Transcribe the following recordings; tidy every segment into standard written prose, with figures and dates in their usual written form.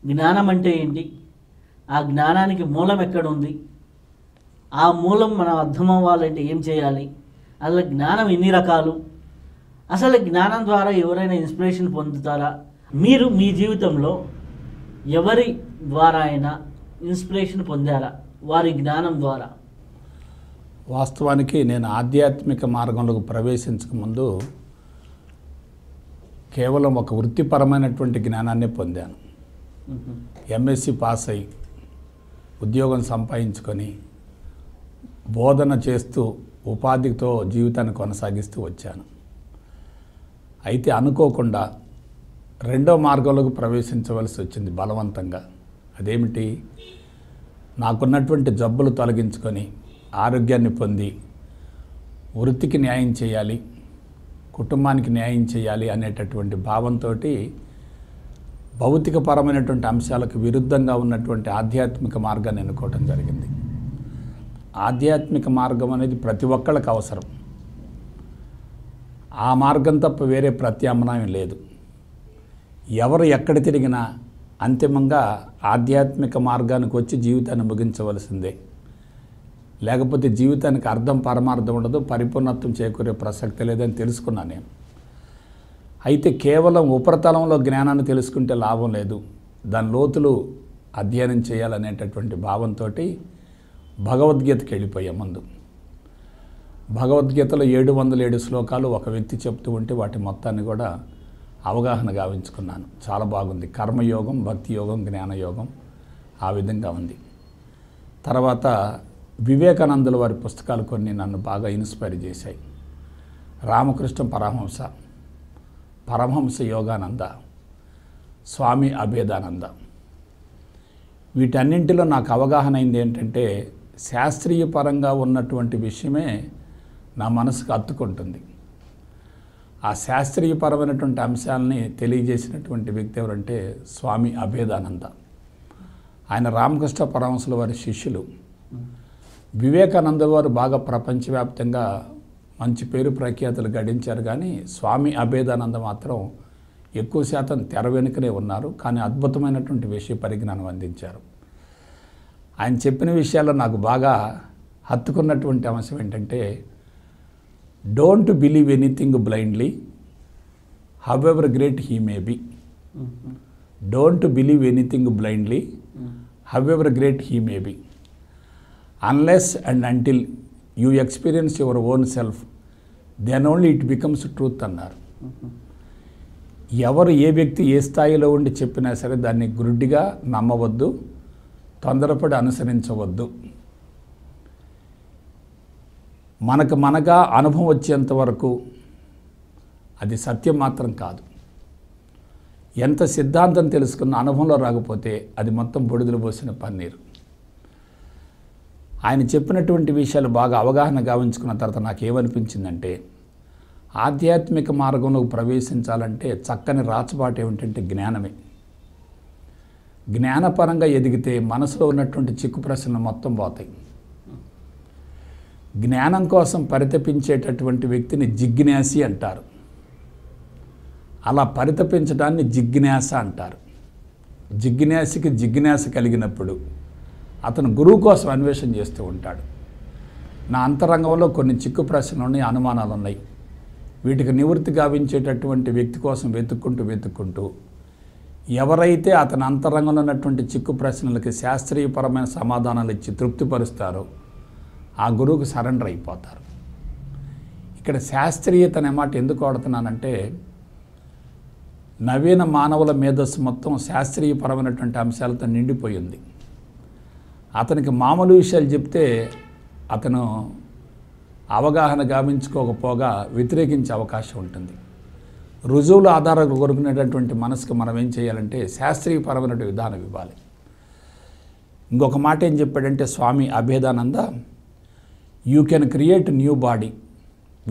జ్ఞానం అంటే ఏంటి, ఆ జ్ఞానానికి మూలం ఎక్కడ ఉంది, ఆ మూలం మనం అర్థం అవ్వాలంటే ఏం చేయాలి, అసలు జ్ఞానం ఎన్ని రకాలు, అసలు జ్ఞానం ద్వారా ఎవరైనా ఇన్స్పిరేషన్ పొందుతారా, మీరు మీ జీవితంలో ఎవరి ద్వారా అయినా ఇన్స్పిరేషన్ పొందారా వారి జ్ఞానం ద్వారా? వాస్తవానికి నేను ఆధ్యాత్మిక మార్గంలోకి ప్రవేశించక ముందు కేవలం ఒక వృత్తిపరమైనటువంటి జ్ఞానాన్ని పొందాను. ఎంఎస్సి పాస్ అయ్యి ఉద్యోగం సంపాదించుకొని బోధన చేస్తూ ఉపాధితో జీవితాన్ని కొనసాగిస్తూ వచ్చాను. అయితే అనుకోకుండా రెండో మార్గంలోకి ప్రవేశించవలసి వచ్చింది బలవంతంగా. అదేమిటి, నాకున్నటువంటి జబ్బులు తొలగించుకొని ఆరోగ్యాన్ని పొంది వృత్తికి న్యాయం చేయాలి, కుటుంబానికి న్యాయం చేయాలి అనేటటువంటి భావంతో భౌతికపరమైనటువంటి అంశాలకు విరుద్ధంగా ఉన్నటువంటి ఆధ్యాత్మిక మార్గాన్ని ఎన్నుకోవటం జరిగింది. ఆధ్యాత్మిక మార్గం అనేది ప్రతి ఒక్కళ్ళకి అవసరం. ఆ మార్గం తప్ప వేరే ప్రత్యామ్నాయం లేదు. ఎవరు ఎక్కడ తిరిగినా అంతిమంగా ఆధ్యాత్మిక మార్గానికి వచ్చి జీవితాన్ని ముగించవలసిందే. లేకపోతే జీవితానికి అర్థం పరమార్థం ఉండదు, పరిపూర్ణత్వం చేకూరే ప్రసక్తి లేదని తెలుసుకున్నాను నేను. అయితే కేవలం ఉపరితలంలో జ్ఞానాన్ని తెలుసుకుంటే లాభం లేదు, దాని లోతులు అధ్యయనం చేయాలనేటటువంటి భావంతో భగవద్గీతకి వెళ్ళిపోయే ముందు. భగవద్గీతలో 707 శ్లోకాలు ఒక వ్యక్తి చెప్తూ ఉంటే వాటి మొత్తాన్ని కూడా అవగాహన గావించుకున్నాను. చాలా బాగుంది. కర్మయోగం, భక్తి యోగం, జ్ఞానయోగం ఆ విధంగా ఉంది. తర్వాత వివేకానందుల వారి పుస్తకాలు కొన్ని నన్ను బాగా ఇన్స్పైర్ చేశాయి. రామకృష్ణ పరమహంస, పరమహంస యోగానంద, స్వామి అభేదానంద, వీటన్నింటిలో నాకు అవగాహన అయింది ఏంటంటే శాస్త్రీయ పరంగా ఉన్నటువంటి విషయమే నా మనసుకు హత్తుకుంటుంది. ఆ శాస్త్రీయపరమైనటువంటి అంశాలని తెలియజేసినటువంటి వ్యక్తి ఎవరంటే స్వామి అభేదానంద. ఆయన రామకృష్ణ పరమహంసుల వారి శిష్యులు. వివేకానంద వారు బాగా ప్రపంచవ్యాప్తంగా మంచి పేరు ప్రఖ్యాతులు గడించారు, కానీ స్వామి అభేదానంద మాత్రం ఎక్కువ శాతం తెర వెనుకనే ఉన్నారు, కానీ అద్భుతమైనటువంటి విషయ పరిజ్ఞానం అందించారు. ఆయన చెప్పిన విషయాల్లో నాకు బాగా హత్తుకున్నటువంటి అంశం ఏంటంటే, don't believe anything blindly however great he may be. Don't believe anything blindly however great he may be, unless and until you experience your own self, then only it becomes truth అన్నారు. ఎవరు ఏ వ్యక్తి ఏ స్థాయిలో ఉండి చెప్పినా సరే దాన్ని గుడ్డిగా నమ్మవద్దు, తొందరపడి అనుసరించవద్దు. మనగా అనుభవం వచ్చేంత వరకు అది సత్యం మాత్రం కాదు. ఎంత సిద్ధాంతం తెలుసుకున్న అనుభవంలో రాకపోతే అది మొత్తం బొడిదలు పోసిన పన్నీరు. ఆయన చెప్పినటువంటి విషయాలు బాగా అవగాహన గావించుకున్న తర్వాత నాకేమనిపించిందంటే, ఆధ్యాత్మిక మార్గంలోకి ప్రవేశించాలంటే చక్కని రాచబాటు ఏమిటంటే జ్ఞానమే. జ్ఞానపరంగా ఎదిగితే మనసులో ఉన్నటువంటి చిక్కు ప్రశ్నలు మొత్తం పోతాయి. జ్ఞానం కోసం పరితపించేటటువంటి వ్యక్తిని జిజ్ఞాసి అంటారు. అలా పరితపించడాన్ని జిజ్ఞాస అంటారు. జిజ్ఞాసికి జిజ్ఞాస కలిగినప్పుడు అతను గురువు కోసం అన్వేషణ చేస్తూ ఉంటాడు. నా అంతరంగంలో కొన్ని చిక్కు ప్రశ్నలు ఉన్నాయి, అనుమానాలు ఉన్నాయి, వీటికి నివృత్తి గావించేటటువంటి వ్యక్తి కోసం వెతుక్కుంటూ ఎవరైతే అతని అంతరంగంలో ఉన్నటువంటి చిక్కు ప్రశ్నలకి శాస్త్రీయపరమైన సమాధానాలు ఇచ్చి తృప్తిపరుస్తారో ఆ గురువుకు సరెండర్ అయిపోతారు. ఇక్కడ శాస్త్రీయత అనే మాట ఎందుకు వాడుతున్నానంటే, నవీన మానవుల మేధస్సు మొత్తం శాస్త్రీయపరమైనటువంటి అంశాలతో నిండిపోయింది. అతనికి మామూలు విషయాలు చెప్తే అతను అవగాహన గావించుకోకపోగా వ్యతిరేకించే అవకాశం ఉంటుంది. రుజువుల ఆధారంగా కొరుకునేటటువంటి మనసుకు మనం ఏం చేయాలంటే శాస్త్రీయపరమైన విధానం ఇవ్వాలి. ఇంకొక మాట ఏం చెప్పాడంటే Swami Abhedananda, you can create new body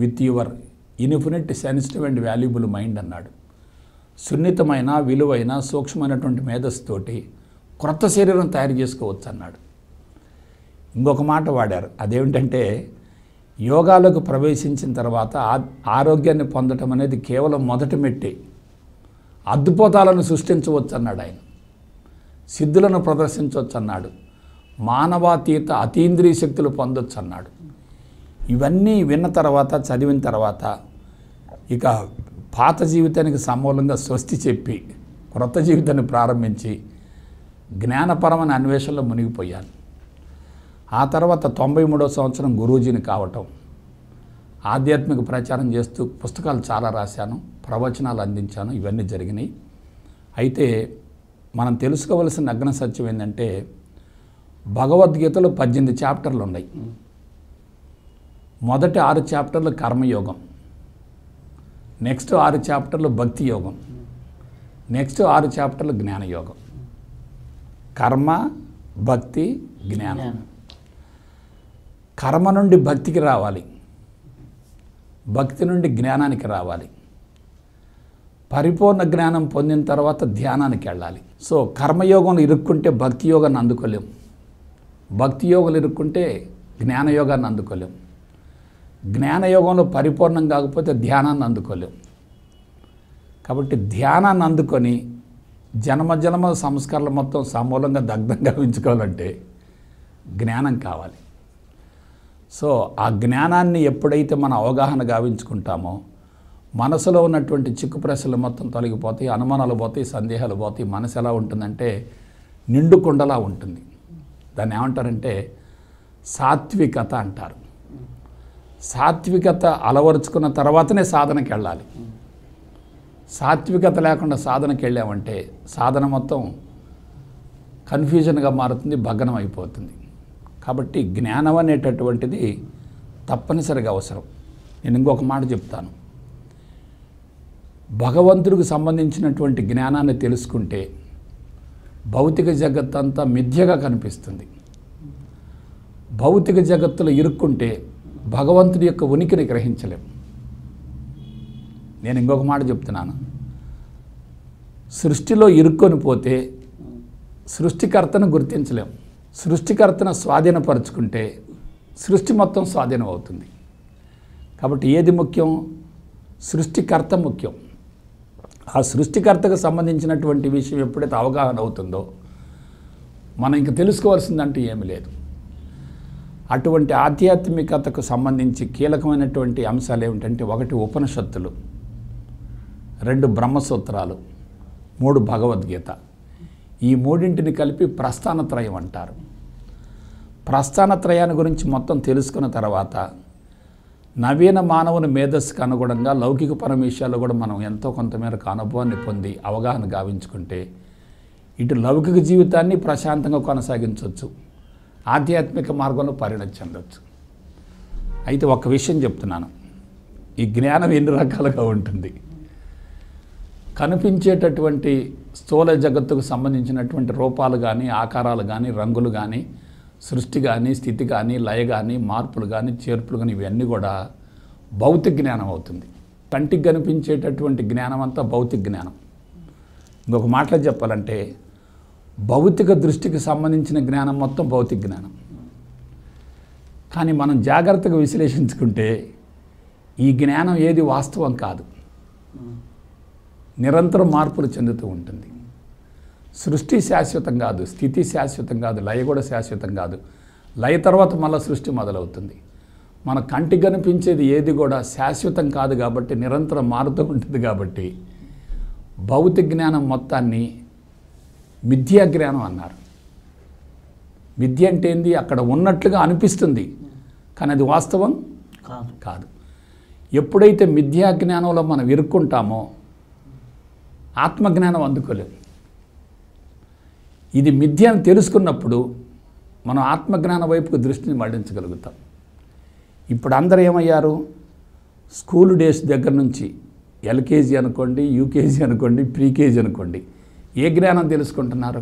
with your infinite sensitive and valuable mind అన్నాడు. సున్నితమైన, విలువైన, సూక్ష్మమైనటువంటి మేధస్సుతోటి క్రొత్త శరీరం తయారు చేసుకోవచ్చు అన్నాడు. ఇంకొక మాట వాడారు, అదేమిటంటే యోగాలోకి ప్రవేశించిన తర్వాత ఆరోగ్యాన్ని పొందటం అనేది కేవలం మొదటి మెట్టే, అద్భుతాలను సృష్టించవచ్చు అన్నాడు ఆయన. సిద్ధులను ప్రదర్శించవచ్చు అన్నాడు, మానవాతీత అతీంద్రియ శక్తులు పొందొచ్చు అన్నాడు. ఇవన్నీ విన్న తర్వాత, చదివిన తర్వాత ఇక పాత జీవితానికి సమూలంగా స్వస్తి చెప్పి క్రొత్త జీవితాన్ని ప్రారంభించి జ్ఞానపరమైన అన్వేషణలో మునిగిపోయాను. ఆ తర్వాత 93వ సంవత్సరం గురూజీని కావటం, ఆధ్యాత్మిక ప్రచారం చేస్తూ పుస్తకాలు చాలా రాశాను, ప్రవచనాలు అందించాను, ఇవన్నీ జరిగినాయి. అయితే మనం తెలుసుకోవలసిన నగ్న సత్యం ఏంటంటే భగవద్గీతలో 18 చాప్టర్లు ఉన్నాయి. మొదటి 6 చాప్టర్లు కర్మయోగం, నెక్స్ట్ 6 చాప్టర్లు భక్తి యోగం, నెక్స్ట్ 6 చాప్టర్లు జ్ఞానయోగం. కర్మ, భక్తి, జ్ఞానం. కర్మ నుండి భక్తికి రావాలి, భక్తి నుండి జ్ఞానానికి రావాలి, పరిపూర్ణ జ్ఞానం పొందిన తర్వాత ధ్యానానికి వెళ్ళాలి. సో కర్మయోగంలో ఇరుక్కుంటే భక్తి యోగాన్ని అందుకోలేం, భక్తి యోగాలు ఇరుక్కుంటే జ్ఞానయోగాన్ని అందుకోలేం, జ్ఞానయోగంలో పరిపూర్ణం కాకపోతే ధ్యానాన్ని అందుకోలేం. కాబట్టి ధ్యానాన్ని అందుకొని జన్మ సంస్కారాలు మొత్తం సమూలంగా దగ్ధం గావించుకోవాలంటే జ్ఞానం కావాలి. సో ఆ జ్ఞానాన్ని ఎప్పుడైతే మనం అవగాహన గావించుకుంటామో మనసులో ఉన్నటువంటి చిక్కు ప్రశ్నలు మొత్తం తొలగిపోతాయి, అనుమానాలు పోతాయి, సందేహాలు పోతాయి. మనసు ఎలా ఉంటుందంటే నిండు కుండలా ఉంటుంది. దాన్ని ఏమంటారంటే సాత్వికత అంటారు. సాత్వికత అలవరుచుకున్న తర్వాతనే సాధనకి వెళ్ళాలి. సాత్వికత లేకుండా సాధనకి వెళ్ళామంటే సాధన మొత్తం కన్ఫ్యూజన్గా మారుతుంది, భగ్నం అయిపోతుంది. కాబట్టి జ్ఞానం అనేటటువంటిది తప్పనిసరిగా అవసరం. నేను ఇంకొక మాట చెప్తాను. భగవంతుడికి సంబంధించినటువంటి జ్ఞానాన్ని తెలుసుకుంటే భౌతిక జగత్ అంతా మిథ్యగా కనిపిస్తుంది. భౌతిక జగత్తులో ఇరుక్కుంటే భగవంతుడి యొక్క ఉనికిని గ్రహించలేం. నేను ఇంకొక మాట చెప్తున్నాను. సృష్టిలో ఇరుక్కొని పోతే సృష్టికర్తను గుర్తించలేం. సృష్టికర్తను స్వాధీనపరుచుకుంటే సృష్టి మొత్తం స్వాధీనం అవుతుంది. కాబట్టి ఏది ముఖ్యం? సృష్టికర్త ముఖ్యం. ఆ సృష్టికర్తకు సంబంధించినటువంటి విషయం ఎప్పుడైతే అవగాహన అవుతుందో మనం ఇంక తెలుసుకోవాల్సిందంటూ ఏమీ లేదు. అటువంటి ఆధ్యాత్మికతకు సంబంధించి కీలకమైనటువంటి అంశాలు ఏమిటంటే 1 ఉపనిషత్తులు, 2 బ్రహ్మసూత్రాలు, 3 భగవద్గీత. ఈ మూడింటిని కలిపి ప్రస్థానత్రయం అంటారు. ప్రస్థానత్రయాన్ని గురించి మొత్తం తెలుసుకున్న తర్వాత నవీన మానవుని మేధస్సుకు అనుగుణంగా లౌకికపర విషయాల్లో కూడా మనం ఎంతో కొంతమేరకు అనుభవాన్ని పొంది అవగాహన గావించుకుంటే ఇటు లౌకిక జీవితాన్ని ప్రశాంతంగా కొనసాగించవచ్చు, ఆధ్యాత్మిక మార్గంలో పరిణతి చెందవచ్చు. అయితే ఒక విషయం చెప్తున్నాను, ఈ జ్ఞానం ఎన్ని రకాలుగా ఉంటుంది. కనిపించేటటువంటి స్థూల జగత్తుకు సంబంధించినటువంటి రూపాలు కానీ, ఆకారాలు కానీ, రంగులు కానీ, సృష్టి కానీ, స్థితి కానీ, లయ కానీ, మార్పులు కానీ, చేర్పులు కానీ, ఇవన్నీ కూడా భౌతిక జ్ఞానం అవుతుంది. కంటికి కనిపించేటటువంటి జ్ఞానం అంతా భౌతిక జ్ఞానం. ఇంకొక మాటలో చెప్పాలంటే భౌతిక దృష్టికి సంబంధించిన జ్ఞానం మొత్తం భౌతిక జ్ఞానం. కానీ మనం జాగ్రత్తగా విశ్లేషించుకుంటే ఈ జ్ఞానం ఏది వాస్తవం కాదు, నిరంతరం మార్పులు చెందుతూ ఉంటుంది. సృష్టి శాశ్వతం కాదు, స్థితి శాశ్వతం కాదు, లయ కూడా శాశ్వతం కాదు. లయ తర్వాత మళ్ళీ సృష్టి మొదలవుతుంది. మన కంటికి కనిపించేది ఏది కూడా శాశ్వతం కాదు కాబట్టి నిరంతరం మారుతూ ఉంటుంది. కాబట్టి భౌతిక జ్ఞానం మొత్తాన్ని మిథ్యా జ్ఞానం అన్నారు. మిథ్య అంటే ఏంది? అక్కడ ఉన్నట్లుగా అనిపిస్తుంది కానీ అది వాస్తవం కాదు. ఎప్పుడైతే మిథ్యా జ్ఞానంలో మనం ఇరుక్కుంటామో ఆత్మజ్ఞానం అందుకోలేము. ఇది మిథ్య అని తెలుసుకున్నప్పుడు మనం ఆత్మజ్ఞానం వైపుకు దృష్టిని మళ్లించగలుగుతాం. ఇప్పుడు అందరూ ఏమయ్యారు? స్కూల్ డేస్ దగ్గర నుంచి ఎల్కేజీ అనుకోండి, యూకేజీ అనుకోండి, ప్రీకేజీ అనుకోండి, ఏ జ్ఞానం తెలుసుకుంటున్నారు?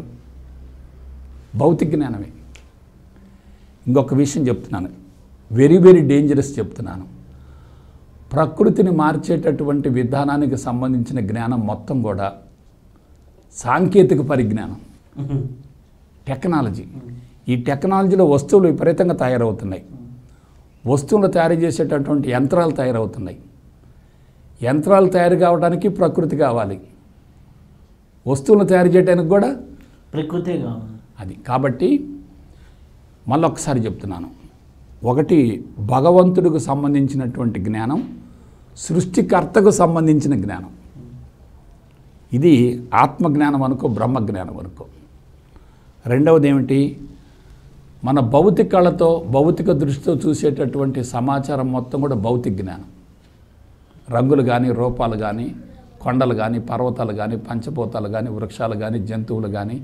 భౌతిక జ్ఞానమే. ఇంకొక విషయం చెప్తున్నాను, వెరీ వెరీ డేంజరస్ చెప్తున్నాను. ప్రకృతిని మార్చేటటువంటి విధానానికి సంబంధించిన జ్ఞానం మొత్తం కూడా సాంకేతిక పరిజ్ఞానం, టెక్నాలజీ. ఈ టెక్నాలజీలో వస్తువులు విపరీతంగా తయారవుతున్నాయి. వస్తువులు తయారు చేసేటటువంటి యంత్రాలు తయారవుతున్నాయి. యంత్రాలు తయారు కావడానికి ప్రకృతి కావాలి, వస్తువులు తయారు చేయడానికి కూడా ప్రకృతే కావాలి. అది కాబట్టి మళ్ళొకసారి చెప్తున్నాను, ఒకటి భగవంతుడికి సంబంధించినటువంటి జ్ఞానం, సృష్టికర్తకు సంబంధించిన జ్ఞానం. ఇది ఆత్మజ్ఞానం అనుకో, బ్రహ్మజ్ఞానం అనుకో. రెండవది ఏమిటి, మన భౌతిక కళతో భౌతిక దృష్టితో చూసేటటువంటి సమాచారం మొత్తం కూడా భౌతిక జ్ఞానం. రంగులు కానీ, రూపాలు కానీ, కొండలు కానీ, పర్వతాలు కానీ, పంచభూతాలు కానీ, వృక్షాలు కానీ, జంతువులు కానీ,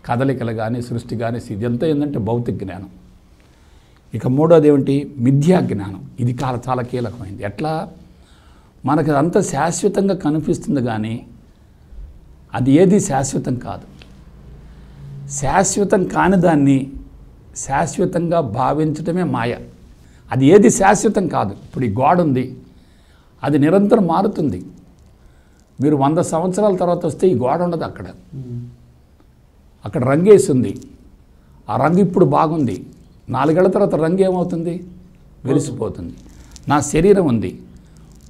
కదలికలు కానీ, సృష్టి కానీ, ఇదంతా ఏంటంటే భౌతిక జ్ఞానం. ఇక మూడోది ఏమిటి, మిథ్యా జ్ఞానం. ఇది చాలా కీలకమైంది. ఎట్లా, మనకు అంత శాశ్వతంగా కనిపిస్తుంది కానీ అది ఏది శాశ్వతం కాదు. శాశ్వతం కాని దాన్ని శాశ్వతంగా భావించటమే మాయ. అది ఏది శాశ్వతం కాదు. ఇప్పుడు ఈ గోడ ఉంది, అది నిరంతరం మారుతుంది. మీరు 100 సంవత్సరాల తర్వాత వస్తే ఈ గోడ ఉండదు. అక్కడ రంగేసింది, ఆ రంగు ఇప్పుడు బాగుంది, 4 ఏళ్ల తర్వాత రంగు ఏమవుతుంది, వెలిసిపోతుంది. నా శరీరం ఉంది,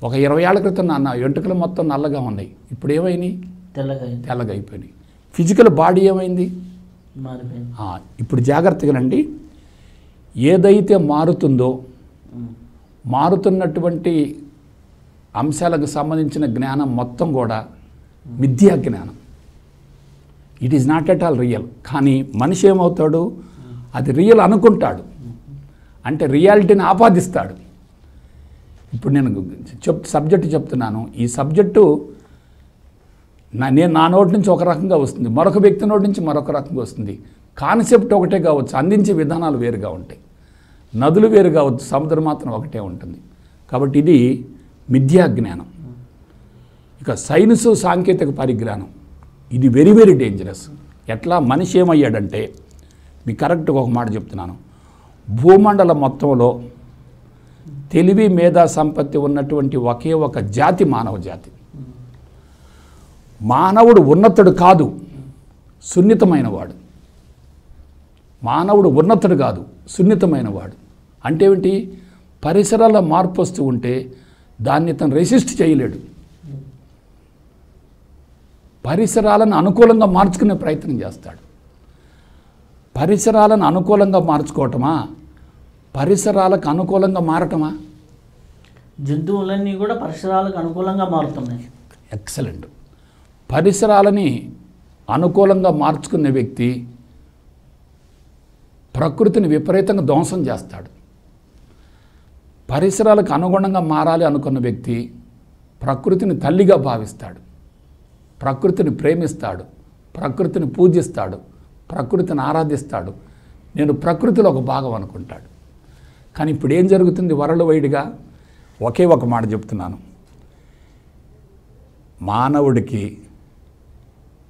ఒక 20 ఏళ్ల క్రితం నా వెంట్రుకలు మొత్తం నల్లగా ఉన్నాయి, ఇప్పుడు ఏమైనాయి, తెల్లగా అయిపోయినాయి. ఫిజికల్ బాడీ ఏమైంది, మారిపోయింది. ఇప్పుడు జాగ్రత్తగా రండి, ఏదైతే మారుతుందో, మారుతున్నటువంటి అంశాలకు సంబంధించిన జ్ఞానం మొత్తం కూడా మిథ్యా జ్ఞానం. It is not at all real. కానీ మనిషి ఏమవుతాడు, అది రియల్ అనుకుంటాడు, అంటే రియాలిటీని ఆపాదిస్తాడు. ఇప్పుడు నేను సబ్జెక్టు చెప్తున్నాను, ఈ సబ్జెక్టు నా నోటి నుంచి ఒక రకంగా వస్తుంది, మరొక వ్యక్తి నోటి నుంచి మరొక రకంగా వస్తుంది. కాన్సెప్ట్ ఒకటే కావచ్చు, అందించే విధానాలు వేరుగా ఉంటాయి. నదులు వేరు కావచ్చు, సముద్రం మాత్రం ఒకటే ఉంటుంది. కాబట్టి ఇది మిథ్యా జ్ఞానం. ఇక సైన్సు సాంకేతిక పరిజ్ఞానం, ఇది వెరీ వెరీ డేంజరస్. ఎట్లా, మనిషి ఏమయ్యాడంటే, మీకు కరెక్ట్గా ఒక మాట చెప్తున్నాను, భూమండల మొత్తంలో తెలివి మేధా సంపత్తి ఉన్నటువంటి ఒకే ఒక జాతి మానవ జాతి. మానవుడు ఉన్నతుడు కాదు, సున్నితమైన వాడు. మానవుడు ఉన్నతుడు కాదు, సున్నితమైన వాడు. అంటే ఏమిటి, పరిసరాల మార్పు వస్తూ ఉంటే దాన్ని తను రెసిస్ట్ చేయలేడు. పరిసరాలను అనుకూలంగా మార్చుకునే ప్రయత్నం చేస్తాడు. పరిసరాలను అనుకూలంగా మార్చుకోవటమా, పరిసరాలకు అనుకూలంగా మారటమా? జంతువులన్నీ కూడా పరిసరాలకు అనుకూలంగా మారుతున్నాయి. ఎక్సలెంట్. పరిసరాలని అనుకూలంగా మార్చుకునే వ్యక్తి ప్రకృతిని విపరీతంగా ధ్వంసం చేస్తాడు. పరిసరాలకు అనుగుణంగా మారాలి అనుకున్న వ్యక్తి ప్రకృతిని తల్లిగా భావిస్తాడు, ప్రకృతిని ప్రేమిస్తాడు, ప్రకృతిని పూజిస్తాడు, ప్రకృతిని ఆరాధిస్తాడు. నేను ప్రకృతిలో ఒక భాగం అనుకుంటాడు. కానీ ఇప్పుడు ఏం జరుగుతుంది, వరల్డ్ వైడ్గా ఒకే ఒక మాట చెప్తున్నాను, మానవుడికి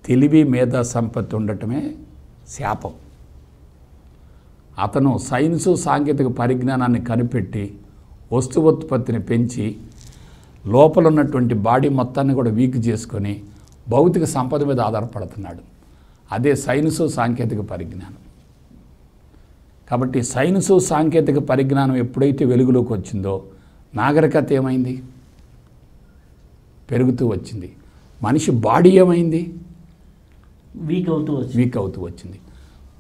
తెలివి మేధా సంపత్తి ఉండటమే శాపం. అతను సైన్సు సాంకేతిక పరిజ్ఞానాన్ని కనిపెట్టి వస్తువుత్పత్తిని పెంచి లోపల ఉన్నటువంటి బాడీ మొత్తాన్ని కూడా వీక్ చేసుకొని భౌతిక సంపద మీద ఆధారపడుతున్నాడు. అదే సైన్సు సాంకేతిక పరిజ్ఞానం. కాబట్టి సైన్సు సాంకేతిక పరిజ్ఞానం ఎప్పుడైతే వెలుగులోకి వచ్చిందో నాగరికత ఏమైంది, పెరుగుతూ వచ్చింది. మనిషి బాడీ ఏమైంది, వీక్ అవుతూ వచ్చింది.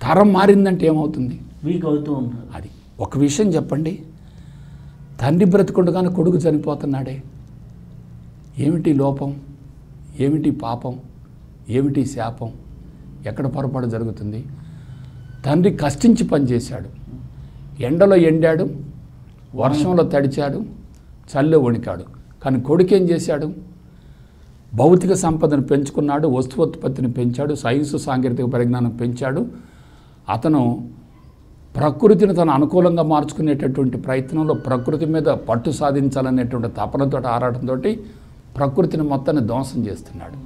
తరం మారిందంటే ఏమవుతుంది, వీక్ అవుతూ ఉంటుంది. అది ఒక విషయం చెప్పండి, తండ్రి బ్రతికుండగానే కొడుకు చనిపోతున్నాడే, ఏమిటి లోపం, ఏమిటి పాపం, ఏమిటి శాపం, ఎక్కడ పొరపాటు జరుగుతుంది? తండ్రి కష్టించి పనిచేశాడు, ఎండలో ఎండాడు, వర్షంలో తడిచాడు, చల్లో వణికాడు. కానీ కొడుకు ఏం చేశాడు, భౌతిక సంపదను పెంచుకున్నాడు, వస్తువుత్పత్తిని పెంచాడు, సైన్సు సాంకేతిక పరిజ్ఞానం పెంచాడు. అతను ప్రకృతిని తను అనుకూలంగా మార్చుకునేటటువంటి ప్రయత్నంలో ప్రకృతి మీద పట్టు సాధించాలనేటువంటి తపనతో ఆరాటంతో ప్రకృతిని మొత్తాన్ని ధ్వంసం చేస్తున్నాడు.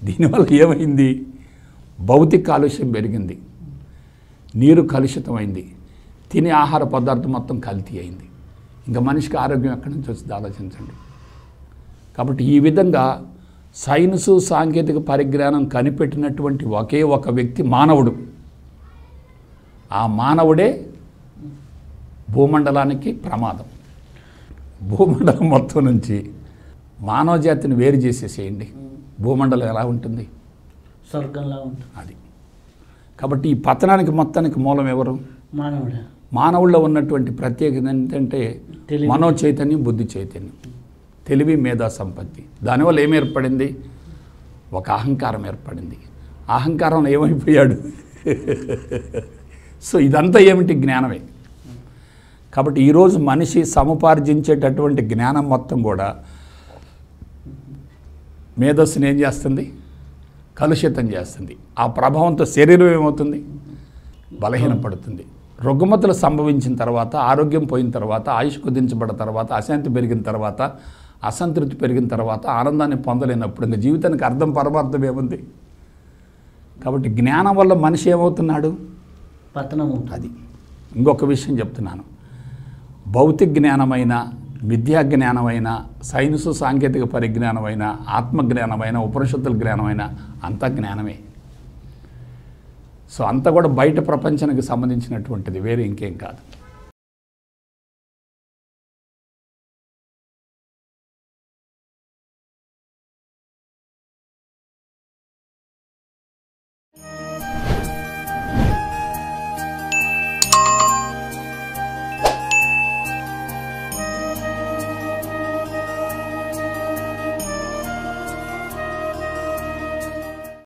దీనివల్ల ఏమైంది, భౌతిక కాలుష్యం పెరిగింది, నీరు కలుషితమైంది, తినే ఆహార పదార్థం మొత్తం కల్తీ అయింది. ఇంకా మనిషికి ఆరోగ్యం ఎక్కడి నుంచి వచ్చింది ఆలోచించండి. కాబట్టి ఈ విధంగా సైన్సు సాంకేతిక పరిజ్ఞానం కనిపెట్టినటువంటి ఒకే ఒక వ్యక్తి మానవుడు. ఆ మానవుడే భూమండలానికి ప్రమాదం. భూమండలం మొత్తం నుంచి మానవ జాతిని వేరు చేసేసేయండి, భూమండలం ఎలా ఉంటుంది, స్వర్గంలా ఉంటుంది. అది కాబట్టి ఈ పతనానికి మొత్తానికి మూలం ఎవరు? మానవుడు. మానవుల్లో ఉన్నటువంటి ప్రత్యేకత ఏంటంటే తెలివి. మనో చైతన్యం, బుద్ధి చైతన్యం, తెలివి, మేధా సంపత్తి. దానివల్ల ఏమి ఏర్పడింది? ఒక అహంకారం ఏర్పడింది. అహంకారం ఏమైపోయాడు? సో ఇదంతా ఏమిటి? జ్ఞానమే. కాబట్టి ఈరోజు మనిషి సముపార్జించేటటువంటి జ్ఞానం మొత్తం కూడా మేధస్సుని ఏం చేస్తుంది? కలుషితం చేస్తుంది. ఆ ప్రభావంతో శరీరం ఏమవుతుంది? బలహీనపడుతుంది. రుగ్మతలు సంభవించిన తర్వాత, ఆరోగ్యం పోయిన తర్వాత, ఆయుష్ కుదించబడిన తర్వాత, అశాంతి పెరిగిన తర్వాత, అసంతృప్తి పెరిగిన తర్వాత, ఆనందాన్ని పొందలేనప్పుడు ఇంకా జీవితానికి అర్థం పరమార్థం ఏముంది? కాబట్టి జ్ఞానం వల్ల మనిషి ఏమవుతున్నాడు? పతనము. అది ఇంకొక విషయం చెప్తున్నాను. భౌతిక జ్ఞానమైన, విద్యా జ్ఞానమైన, సైన్సు సాంకేతిక పరిజ్ఞానమైన, ఆత్మజ్ఞానమైన, ఉపనిషత్తుల జ్ఞానమైన అంతా జ్ఞానమే. సో అంతా కూడా బయట ప్రపంచానికి సంబంధించినటువంటిది, వేరే ఇంకేం కాదు.